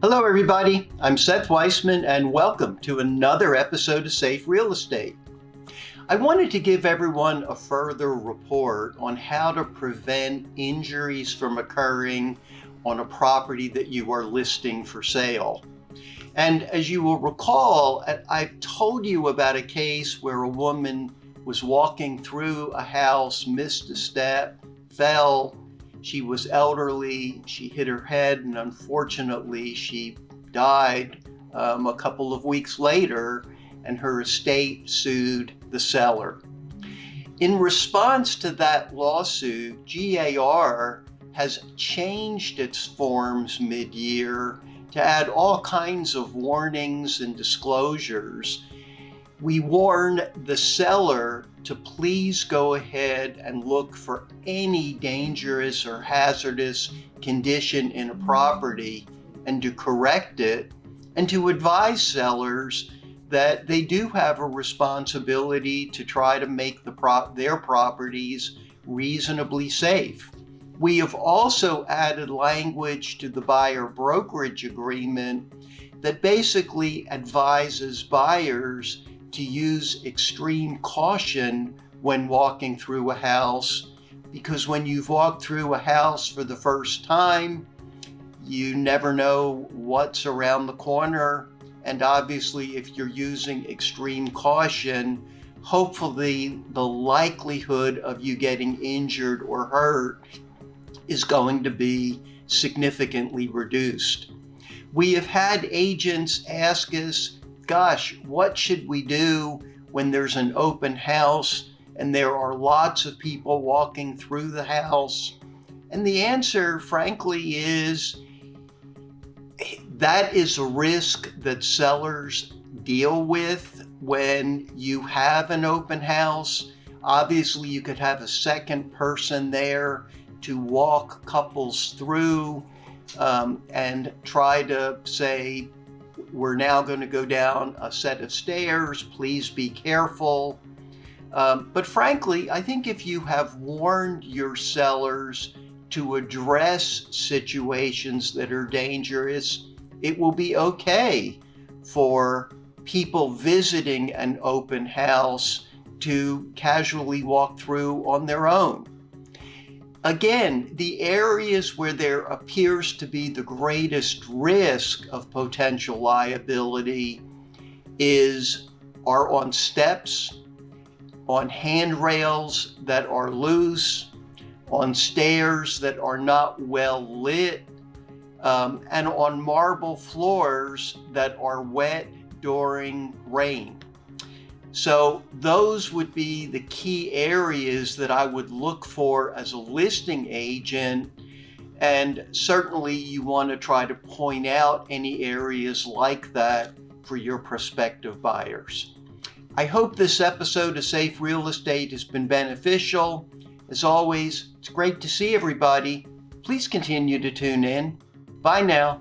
Hello everybody, I'm Seth Weissman and welcome to another episode of Safe Real Estate. I wanted to give everyone a further report on how to prevent injuries from occurring on a property that you are listing for sale. And as you will recall, I've told you about a case where a woman was walking through a house, missed a step, fell. She was elderly, she hit her head, and unfortunately she died a couple of weeks later, and her estate sued the seller. In response to that lawsuit, GAR has changed its forms mid-year to add all kinds of warnings and disclosures. We warn the seller to please go ahead and look for any dangerous or hazardous condition in a property and to correct it, and to advise sellers that they do have a responsibility to try to make their properties reasonably safe. We have also added language to the buyer brokerage agreement that basically advises buyers to use extreme caution when walking through a house, because when you've walked through a house for the first time, you never know what's around the corner. And obviously, if you're using extreme caution, hopefully the likelihood of you getting injured or hurt is going to be significantly reduced. We have had agents ask us, gosh, what should we do when there's an open house and there are lots of people walking through the house? And the answer, frankly, is that is a risk that sellers deal with when you have an open house. Obviously, you could have a second person there to walk couples through and try to say, we're now going to go down a set of stairs, please be careful. But frankly, I think if you have warned your sellers to address situations that are dangerous, it will be okay for people visiting an open house to casually walk through on their own. Again, the areas where there appears to be the greatest risk of potential liability are on steps, on handrails that are loose, on stairs that are not well lit, and on marble floors that are wet during rain. So those would be the key areas that I would look for as a listing agent. And certainly you want to try to point out any areas like that for your prospective buyers. I hope this episode of Safe Real Estate has been beneficial. As always, it's great to see everybody. Please continue to tune in. Bye now.